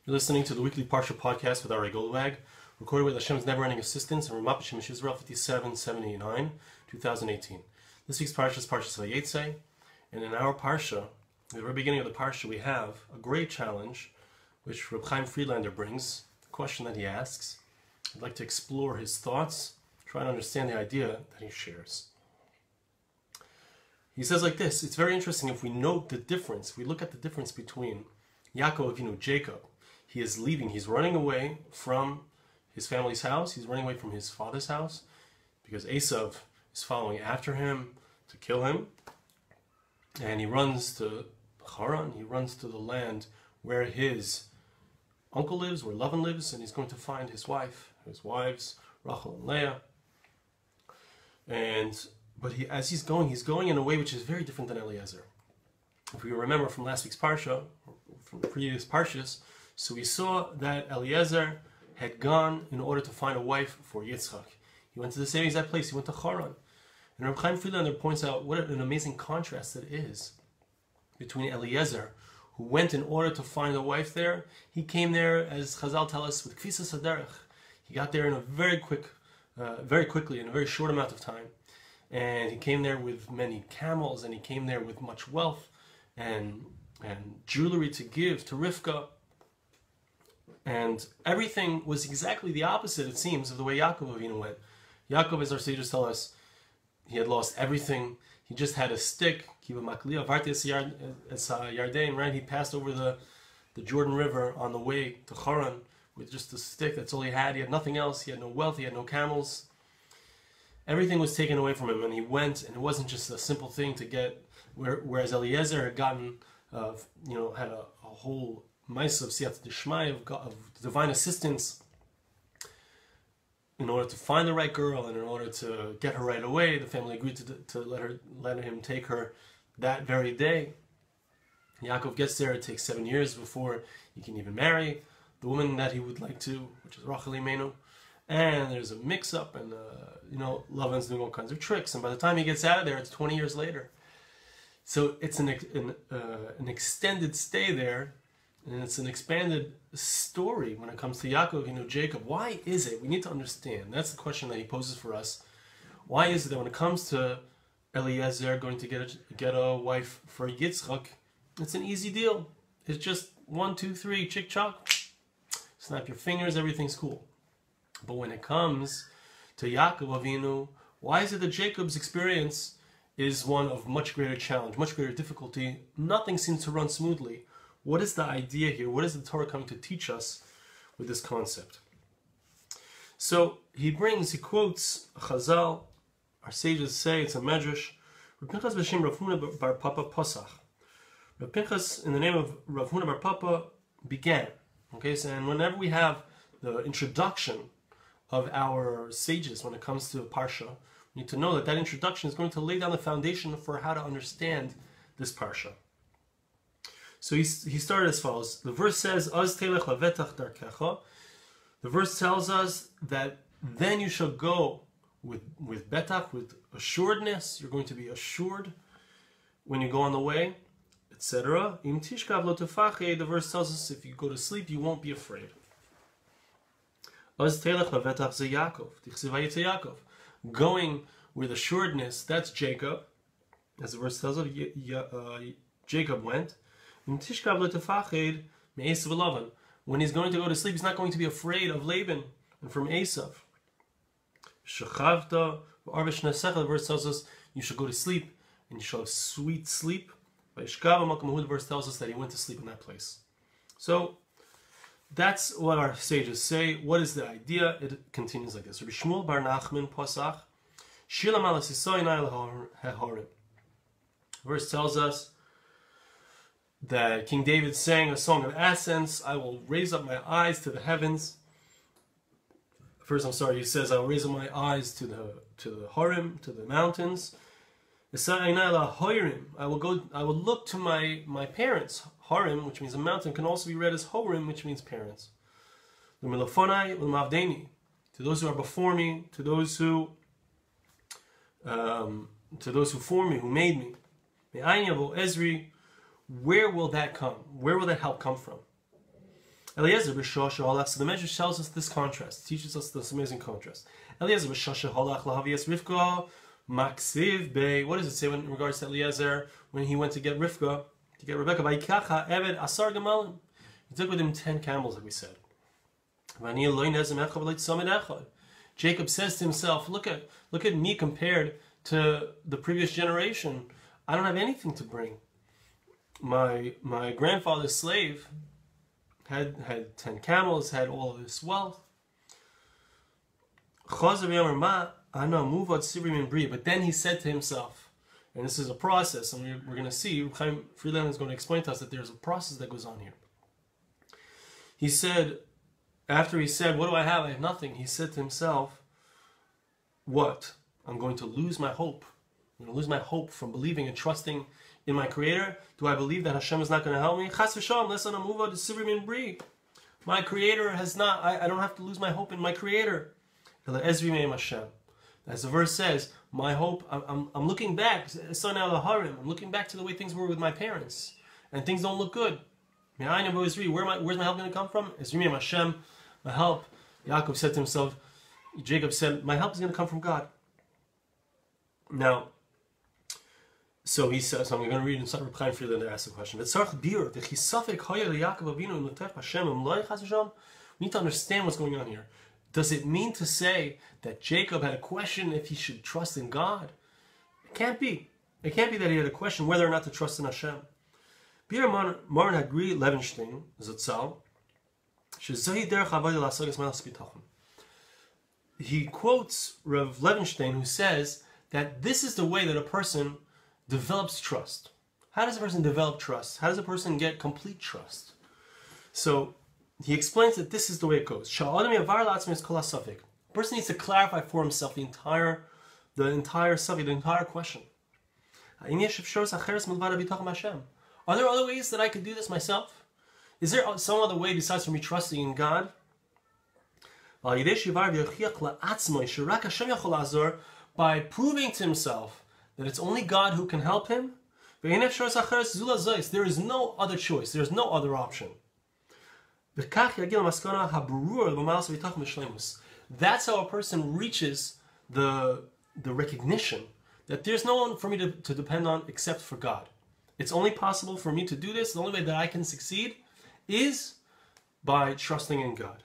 You're listening to the weekly Parsha Podcast with Ari Goldwag, recorded with Hashem's never-ending assistance and Ramah Hashem Israel 57-789, 2018. This week's Parsha is Parsha Vayetzei, and in our Parsha, at the very beginning of the Parsha, we have a great challenge, which Reb Chaim Friedlander brings, the question that he asks. I'd like to explore his thoughts, try to understand the idea that he shares. He says like this: it's very interesting if we note the difference, we look at the difference between Yakov, Jacob. He is leaving, he's running away from his family's house, he's running away from his father's house, because Esav is following after him to kill him. And he runs to Haran, he runs to the land where his uncle lives, where Lavan lives, and he's going to find his wives, Rachel and Leah. But as he's going in a way which is very different than Eliezer. If we remember from last week's Parsha, from the previous Parshas, so we saw that Eliezer had gone in order to find a wife for Yitzchak. He went to the same exact place, he went to Haran. And Reb Chaim Friedlander points out what an amazing contrast it is between Eliezer, who went in order to find a wife there. He came there, as Chazal tell us, with Kfisas Haderech. He got there in a very quickly, in a very short amount of time. And he came there with many camels, and he came there with much wealth and jewelry to give to Rivka. And everything was exactly the opposite, it seems, of the way Yakov went. Yakov, as our sages tell us, he had lost everything. He just had a stick. Right? He passed over the Jordan River on the way to Haran with just a stick. That's all he had. He had nothing else. He had no wealth. He had no camels. Everything was taken away from him, and he went, and it wasn't just a simple thing to get. Whereas Eliezer had gotten, had a whole mice of siyat d'shmai, of divine assistance, in order to find the right girl and in order to get her right away. The family agreed to let him take her that very day. Yakov gets there. It takes 7 years before he can even marry the woman that he would like to, which is Rachel Imenu. And there's a mix-up, and Lavan's doing all kinds of tricks. And by the time he gets out of there, it's 20 years later. So it's an extended stay there. And it's an expanded story when it comes to Yaakov, Jacob. Why is it? We need to understand. That's the question that he poses for us. Why is it that when it comes to Eliezer going to get a wife for Yitzchak, it's an easy deal. It's just 1, 2, 3, chick-chock, snap your fingers, everything's cool. But when it comes to Yaakov Avinu, why is it that Jacob's experience is one of much greater challenge, much greater difficulty? Nothing seems to run smoothly. What is the idea here? What is the Torah coming to teach us with this concept? So he quotes Chazal. Our sages say it's a medrash. Reb Pinchas b'shem Rav Huna bar Papa Pasach. Reb Pinchas, in the name of Rav Huna bar Papa, began. Okay, so and whenever we have the introduction of our sages when it comes to Parsha, we need to know that introduction is going to lay down the foundation for how to understand this Parsha. So he started as follows. The verse says, "Az telech lavetach darkecha." The verse tells us that then you shall go with betach, with assuredness. You're going to be assured when you go on the way, etc. Im tishkav lo tefachei. The verse tells us if you go to sleep, you won't be afraid. Az telech lavetach ze Yakov. Tichsev Vayetzei Yakov. Going with assuredness, that's Jacob. As the verse tells us, Jacob went. When he's going to go to sleep, he's not going to be afraid of Laban and from Esav. The verse tells us you should go to sleep and you shall have sweet sleep. The verse tells us that he went to sleep in that place. So that's what our sages say. What is the idea? It continues like this. Rabbi Shmuel bar Nachman Pasach Shilam ala sisoinai lehorim. Verse tells us that King David sang a song of ascents. I will raise up my eyes to the heavens. He says, I will raise up my eyes to the Horim, to the mountains. I will look to my parents. Horim, which means a mountain, can also be read as Horim, which means parents. To those who are before me, to those who formed me, who made me. Where will that come? Where will that help come from? Eliezer b'shosha halach. So the Medrash tells us this contrast, teaches us this amazing contrast. Eliezer b'shosha halach lahavias Rivka maksiv be. What does it say in regards to Eliezer when he went to get Rivka, to get Rebecca? Vayikacha eved asar gemalim. He took with him 10 camels, like we said. Jacob says to himself, look at me compared to the previous generation. I don't have anything to bring. My grandfather's slave had 10 camels, had all of this wealth. But then he said to himself, and this is a process, and we're going to see, Chaim Friedlander is going to explain to us that there's a process that goes on here. He said, after he said, what do I have? I have nothing. He said to himself, what? I'm going to lose my hope. I'm going to lose my hope from believing and trusting in my Creator. Do I believe that Hashem is not going to help me? Chas v'shalom, listen, my Creator has not, I don't have to lose my hope in my Creator. As the verse says, my hope, I'm looking back, I'm looking back to the way things were with my parents, and things don't look good. Where's my help going to come from? Hashem, my help. Yakov said to himself, Jacob said, my help is going to come from God. Now, so he says, so I'm going to read inside Reb Chaim Friedlander ask the question. We need to understand what's going on here. Does it mean to say that Jacob had a question if he should trust in God? It can't be. It can't be that he had a question whether or not to trust in Hashem. Moran Hagri Levenstein Zatzal, he quotes Rav Levenstein, who says that this is the way that a person develops trust. How does a person develop trust? How does a person get complete trust? So he explains that this is the way it goes. A person needs to clarify for himself the entire subject, the entire question. Are there other ways that I could do this myself? Is there some other way besides from me trusting in God? By proving to himself that it's only God who can help him, there is no other choice, there is no other option. That's how a person reaches the recognition that there's no one for me to depend on except for God. It's only possible for me to do this, the only way that I can succeed is by trusting in God.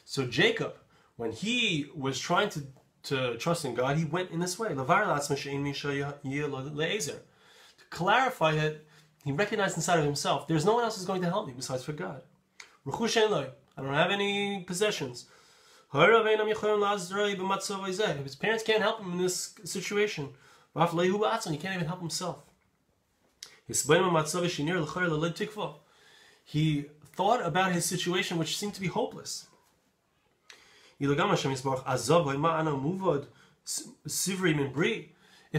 So Jacob, when he was trying to trust in God, he went in this way. To clarify that he recognized inside of himself, there's no one else who's going to help me besides for God. I don't have any possessions. His parents can't help him in this situation. He can't even help himself. He thought about his situation, which seemed to be hopeless. If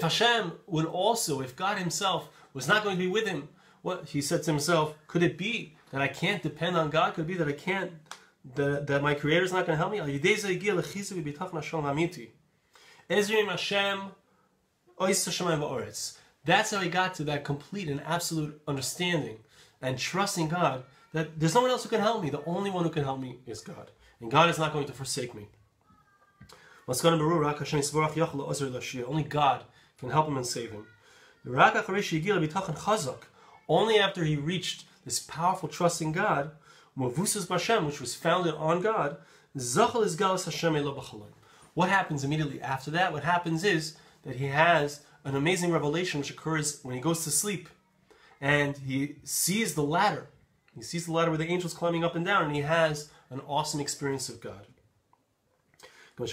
Hashem would also, if God himself was not going to be with him, what he said to himself, could it be that I can't depend on God? Could it be that I can't, that my Creator is not going to help me? That's how he got to that complete and absolute understanding and trusting God that there's no one else who can help me. The only one who can help me is God. And God is not going to forsake me. Only God can help him and save him. Only after he reached this powerful trust in God, which was founded on God, what happens immediately after that? What happens is that he has an amazing revelation which occurs when he goes to sleep. And he sees the ladder. He sees the ladder with the angels climbing up and down, and he has an awesome experience of God. As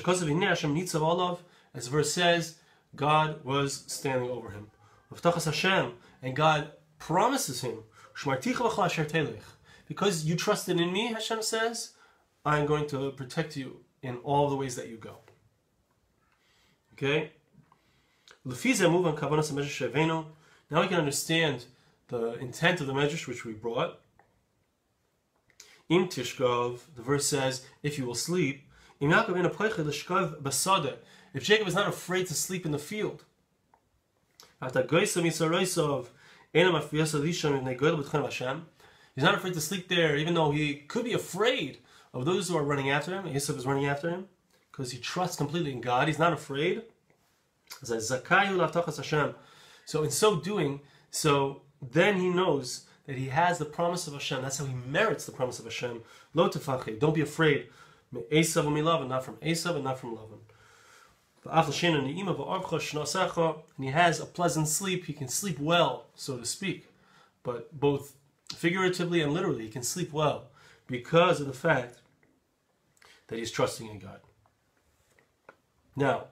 the verse says, God was standing over him. And God promises him, because you trusted in me, Hashem says, I'm going to protect you in all the ways that you go. Okay? Now we can understand the intent of the medrash which we brought. In Tishkov, the verse says, if you will sleep, if Jacob is not afraid to sleep in the field, He's not afraid to sleep there, even though he could be afraid of those who are running after him. Yosef is running after him because he trusts completely in God. He's not afraid. So in so doing, then he knows that he has the promise of Hashem. That's how he merits the promise of Hashem. Lo tefachei, don't be afraid. Esav u'milavan, not from Esav and not from Lavan. And he has a pleasant sleep. He can sleep well, so to speak. But both figuratively and literally, he can sleep well because of the fact that he's trusting in God. Now,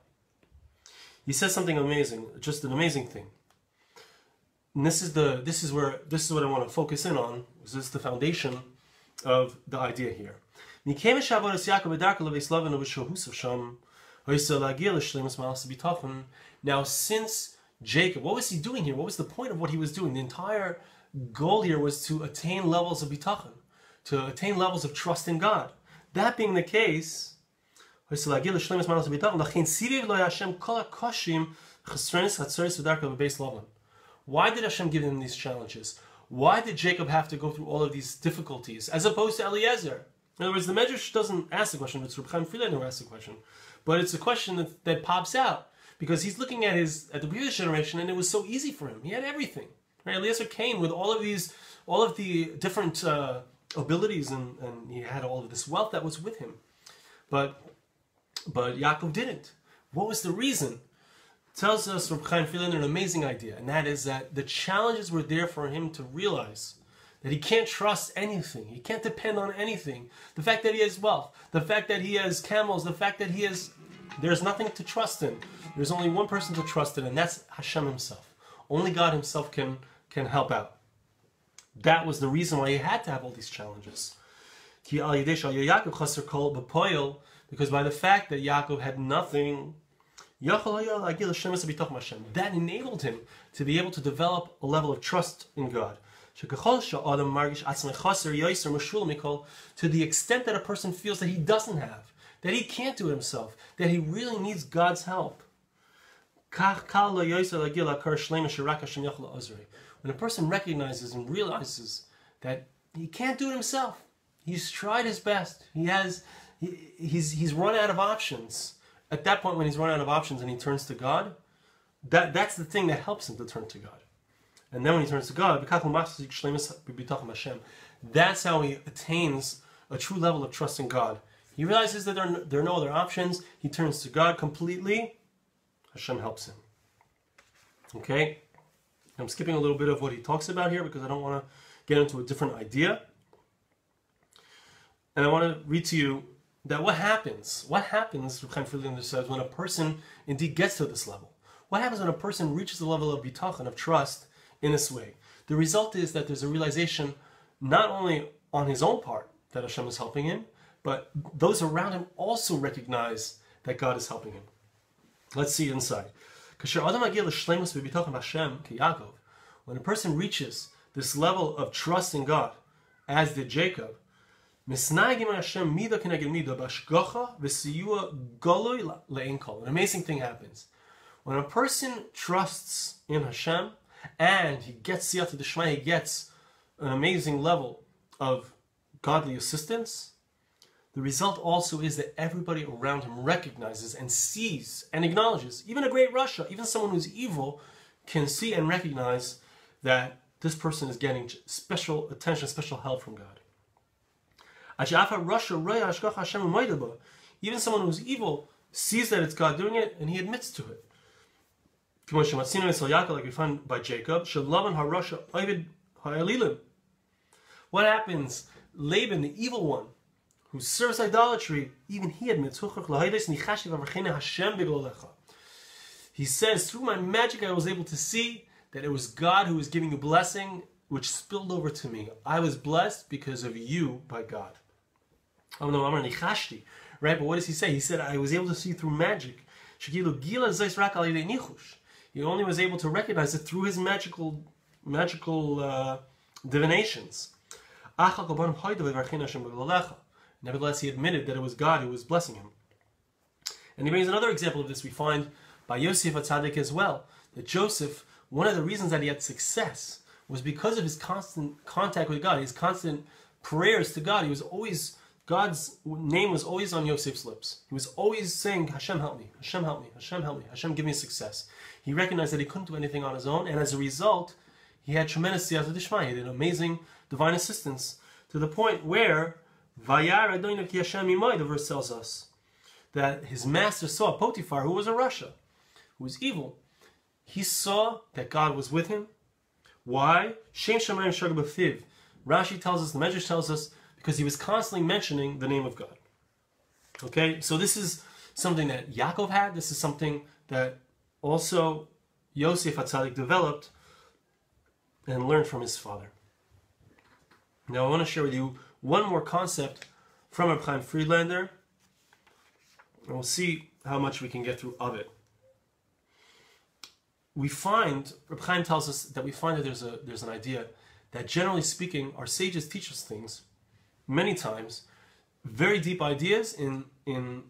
he says something amazing, just an amazing thing. And this is what I want to focus in on. This is the foundation of the idea here. Now, since Jacob, what was he doing here? What was the point of what he was doing? The entire goal here was to attain levels of bitachon, to attain levels of trust in God. That being the case, why did Hashem give him these challenges? Why did Jacob have to go through all of these difficulties, as opposed to Eliezer? In other words, the Medrash doesn't ask the question, it's Reb Chaim Friedlander who asks the question. But it's a question that pops out, because he's looking at the previous generation, and it was so easy for him. He had everything. Right? Eliezer came with all of the different abilities, and he had all of this wealth that was with him. But Yakov didn't. What was the reason? Tells us Reb Chaim Friedlander an amazing idea, and that is that the challenges were there for him to realize that he can't trust anything. He can't depend on anything. The fact that he has wealth, the fact that he has camels, the fact that there's nothing to trust in. There's only one person to trust in, and that's Hashem himself. Only God himself can help out. That was the reason why he had to have all these challenges. Because by the fact that Yaakov had nothing, that enabled him to be able to develop a level of trust in God. To the extent that a person feels that he doesn't have, that he can't do it himself, that he really needs God's help. When a person recognizes and realizes that he can't do it himself, he's tried his best, he's run out of options. At that point, when he's run out of options and he turns to God, that's the thing that helps him to turn to God. And then when he turns to God, that's how he attains a true level of trust in God. He realizes that there are no other options. He turns to God completely. Hashem helps him. Okay? I'm skipping a little bit of what he talks about here because I don't want to get into a different idea. And I want to read to you that what happens, Reb Chaim Friedlander says, when a person indeed gets to this level. What happens when a person reaches the level of bitachon, of trust, in this way? The result is that there's a realization not only on his own part that Hashem is helping him, but those around him also recognize that God is helping him. Let's see inside. When a person reaches this level of trust in God, as did Jacob, an amazing thing happens. When a person trusts in Hashem, and he gets siyata d'shmaya, he gets an amazing level of godly assistance, the result also is that everybody around him recognizes and sees and acknowledges. Even a great Russia, even someone who's evil, can see and recognize that this person is getting special attention, special help from God. Even someone who's evil sees that it's God doing it, and he admits to it. Like we find by Jacob, what happens? Laban, the evil one, who serves idolatry, even he admits, he says, through my magic I was able to see that it was God who was giving a blessing which spilled over to me. I was blessed because of you by God. Right, but what does he say? He said, I was able to see through magic. He only was able to recognize it through his magical divinations. Nevertheless, he admitted that it was God who was blessing him. And he brings another example of this we find by Yosef HaTzadik as well. That Joseph, one of the reasons that he had success was because of his constant contact with God, his constant prayers to God. God's name was always on Yosef's lips. He was always saying, Hashem help me, Hashem help me, Hashem help me, Hashem give me success. He recognized that he couldn't do anything on his own, and as a result, he had tremendous siyata d'shmaya. He had amazing divine assistance, to the point where Vayar Adonai ki Hashem imai, the verse tells us, that his master saw Potiphar, who was a Rasha, who was evil. He saw that God was with him. Why? Shem Shemayim Shagah B'fiv. Rashi tells us, the Medrash tells us, because he was constantly mentioning the name of God. Okay, so this is something that Yakov had. This is something that also Yosef HaTzadik developed and learned from his father. Now I want to share with you one more concept from Reb Chaim Friedlander, and we'll see how much we can get through of it. Reb Chaim tells us that we find that there's an idea that, generally speaking, our sages teach us things many times, very deep ideas in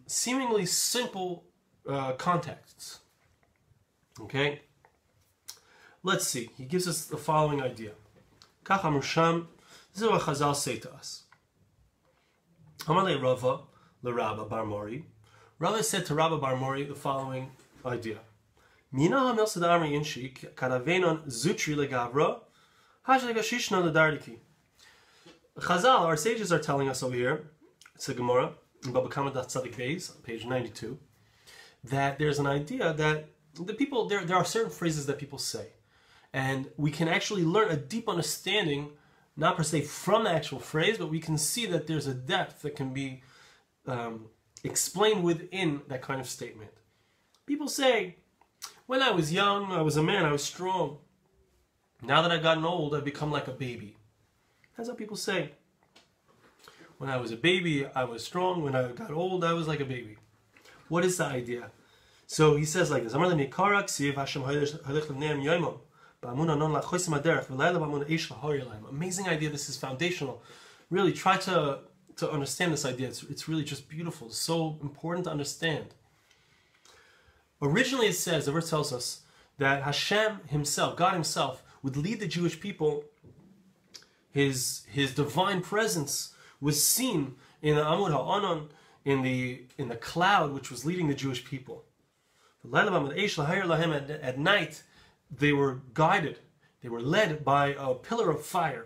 seemingly simple contexts. Okay? Let's see. He gives us the following idea. Kach Amar Sham, this is what Chazal say to us. Amar le Rava le Bar Mori. Rava said to Rabba Bar Mori the following idea. Mina hamil sadamri inshi karavenon zutri legavra hashlegashishna ledardiki. Chazal, our sages are telling us over here, it's a Gemara, in Baba Kama Daf Tzadik Beis, page 92, that there's an idea that the people, there are certain phrases that people say, and we can actually learn a deep understanding, not per se from the actual phrase, but we can see that there's a depth that can be explained within that kind of statement. People say, when I was young, I was a man, I was strong. Now that I've gotten old, I've become like a baby. That's what people say. When I was a baby, I was strong. When I got old, I was like a baby. What is the idea? So he says like this. Amazing idea. This is foundational. Really try to understand this idea. It's really just beautiful. It's so important to understand. Originally it says, the verse tells us, that Hashem himself, God himself, would lead the Jewish people. His divine presence was seen in the Amud HaAnon, in the cloud which was leading the Jewish people. At night, they were guided, they were led by a pillar of fire.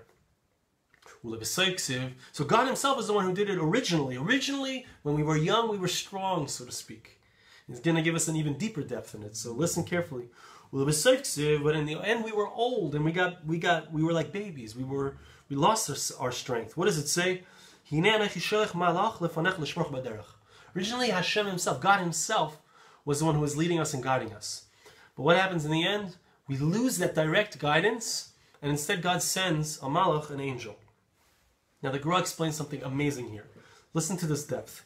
So God himself is the one who did it originally. Originally, when we were young, we were strong, so to speak. He's going to give us an even deeper depth in it, so listen carefully. But in the end, we were old, and we were like babies. We lost our strength. What does it say? Originally, Hashem himself, God himself, was the one who was leading us and guiding us. But what happens in the end? We lose that direct guidance, and instead God sends a malach, an angel. Now the Gemara explains something amazing here. Listen to this depth.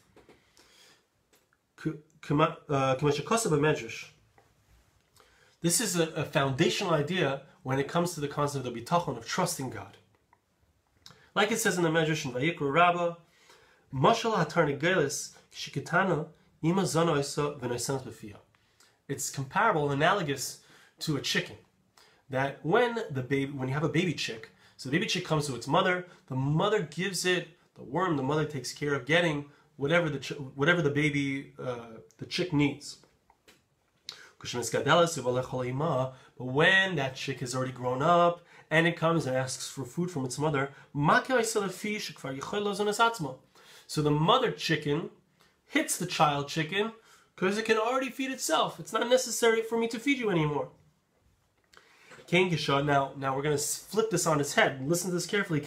This is a foundational idea when it comes to the concept of bitachon, of trusting God. Like it says in the Medrash in Vayikra Rabbah, Mashal hatarnigelis shikitana ima zana isa v'noisens b'fiyah. It's comparable, analogous to a chicken. That when you have a baby chick, so the baby chick comes to its mother, the mother gives it the worm, the mother takes care of getting whatever the baby, the chick needs. But when that chick has already grown up and it comes and asks for food from its mother, so the mother chicken hits the child chicken because it can already feed itself. It's not necessary for me to feed you anymore. Now we're going to flip this on its head. Listen to this carefully.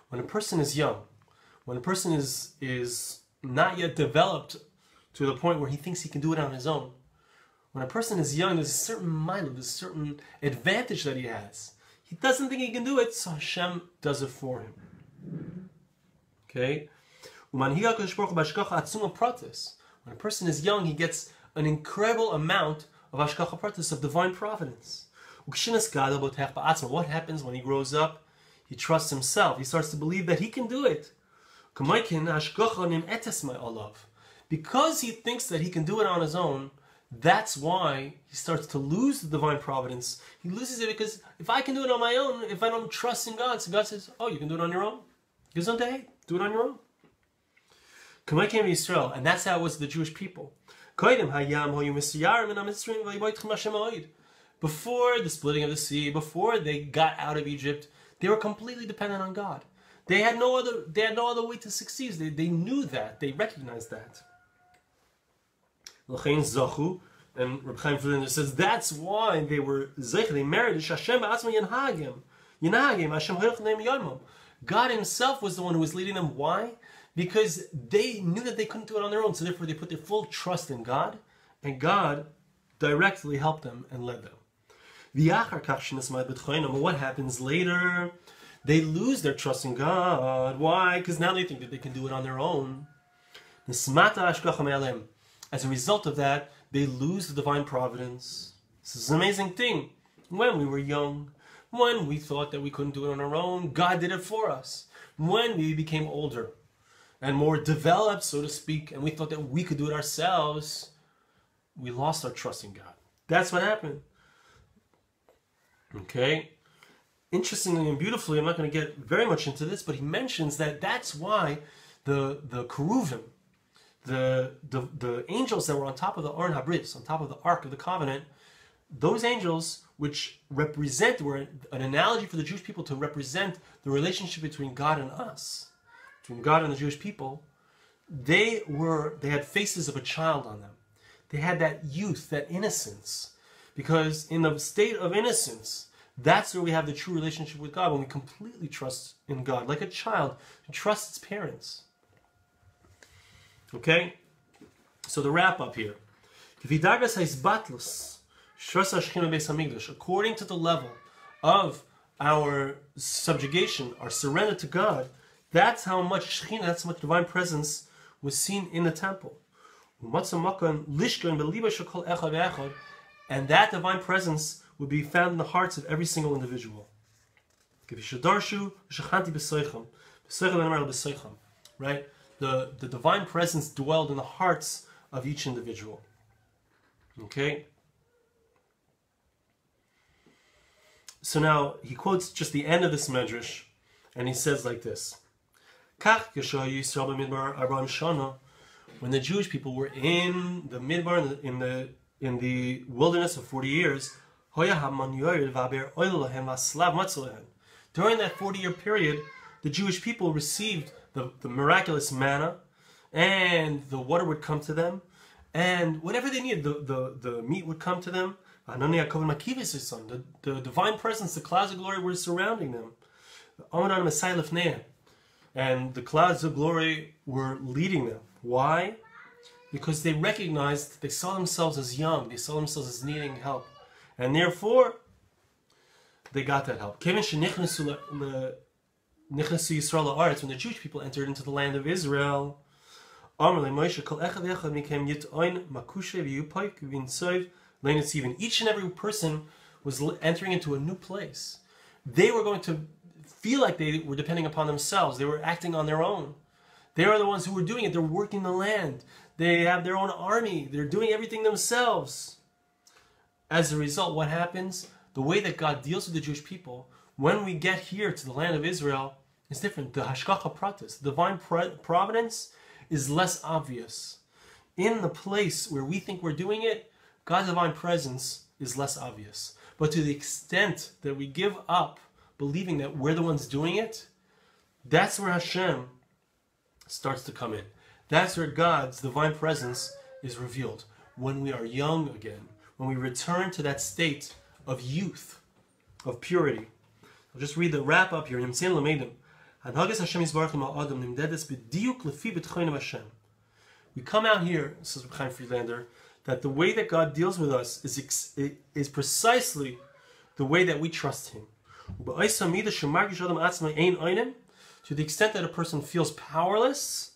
When a person is young, when a person is not yet developed to the point where he thinks he can do it on his own, when a person is young, there's a certain mind, there's a certain advantage that he has. He doesn't think he can do it, so Hashem does it for him. Okay? When a person is young, he gets an incredible amount of hashgacha pratis, of divine providence. What happens when he grows up? He trusts himself. He starts to believe that he can do it. Because he thinks that he can do it on his own, That's why he starts to lose the divine providence. He loses it because if I can do it on my own, if I don't trust in God, so God says, oh, you can do it on your own. Do it on your own. And that's how it was the Jewish people. Before the splitting of the sea, before they got out of Egypt, they were completely dependent on God. They had no other way to succeed. They knew that. They recognized that. And Reb Chaim Friedlander says that's why they were zeich. They married Hashem ba'atzma Yenhagim. Hashem hoilch neim yomim. God Himself was the one who was leading them. Why? Because they knew that they couldn't do it on their own. So therefore, they put their full trust in God, and God directly helped them and led them. But what happens later? They lose their trust in God. Why? Because now they think that they can do it on their own. As a result of that, they lose the divine providence. This is an amazing thing. When we were young, when we thought that we couldn't do it on our own, God did it for us. When we became older and more developed, so to speak, and we thought that we could do it ourselves, we lost our trust in God. That's what happened. Okay? Interestingly and beautifully, I'm not going to get very much into this, but he mentions that that's why the cherubim, the angels that were on top of the Aron HaBris, on top of the Ark of the Covenant, those angels, which were an analogy for the Jewish people to represent the relationship between God and us, between God and the Jewish people, they had faces of a child on them. They had that youth, that innocence, because in the state of innocence, that's where we have the true relationship with God, when we completely trust in God, like a child who trusts its parents. Okay? So the wrap up here. According to the level of our subjugation, our surrender to God, that's how much Shekhinah, that's how much divine presence was seen in the temple. And that divine presence would be found in the hearts of every single individual. Right? The divine presence dwelled in the hearts of each individual. Okay? So now he quotes just the end of this medrash, and he says like this: when the Jewish people were in the midbar, in the wilderness of 40 years, during that 40-year period, the Jewish people received the miraculous manna, and the water would come to them, and whatever they needed, the meat would come to them. The divine presence, the clouds of glory were surrounding them. And the clouds of glory were leading them. Why? Because they recognized, they saw themselves as young, they saw themselves as needing help. And therefore, they got that help. When the Jewish people entered into the land of Israel, each and every person was entering into a new place. They were going to feel like they were depending upon themselves. They were acting on their own. They are the ones who were doing it. They're working the land. They have their own army. They're doing everything themselves. As a result, what happens? The way that God deals with the Jewish people, when we get here to the land of Israel, is different. The hashgacha pratis, the divine providence, is less obvious. In the place where we think we're doing it, God's divine presence is less obvious. But to the extent that we give up believing that we're the ones doing it, that's where Hashem starts to come in. That's where God's divine presence is revealed. When we are young again, when we return to that state of youth, of purity. I'll just read the wrap up here. We come out here, says Reb Chaim Friedlander, that the way that God deals with us is precisely the way that we trust Him. To the extent that a person feels powerless,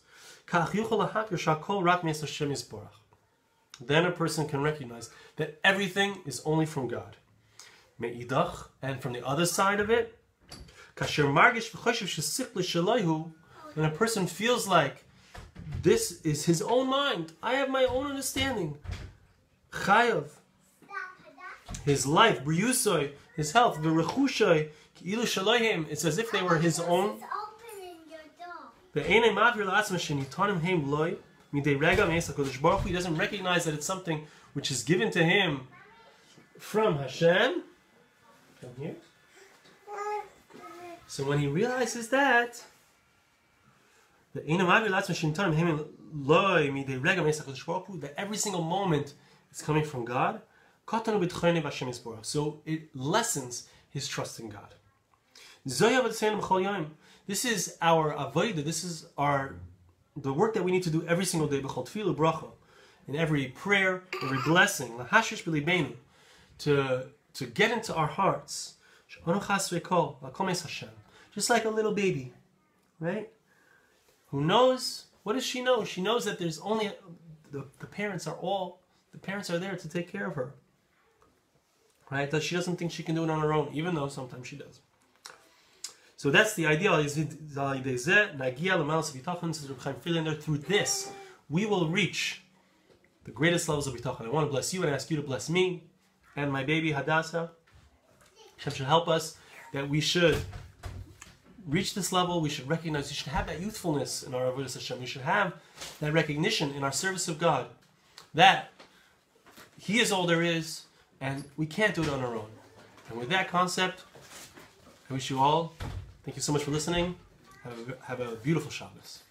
then a person can recognize that everything is only from God. And from the other side of it, when a person feels like this is his own mind, I have my own understanding, chayav, his life, briyusoi, his health, v'rechushoi, ki'ilu shalohim, it's as if they were his own. He doesn't recognize that it's something which is given to him from Hashem. Come here. So when he realizes that, that every single moment is coming from God, so it lessens his trust in God. This is our avodah. This is the work that we need to do every single day. In every prayer, every blessing, to get into our hearts, just like a little baby, right? Who knows? What does she know? She knows that there's only the parents are there to take care of her, right? That she doesn't think she can do it on her own, even though sometimes she does. So that's the ideal. Through this, we will reach the greatest levels of bitachon. I want to bless you and ask you to bless me and my baby Hadassah. Hashem should help us that we should reach this level. We should recognize, we should have that youthfulness in our avodas Hashem. We should have that recognition in our service of God that He is all there is and we can't do it on our own. And with that concept, I wish you all, thank you so much for listening. Have a beautiful Shabbos.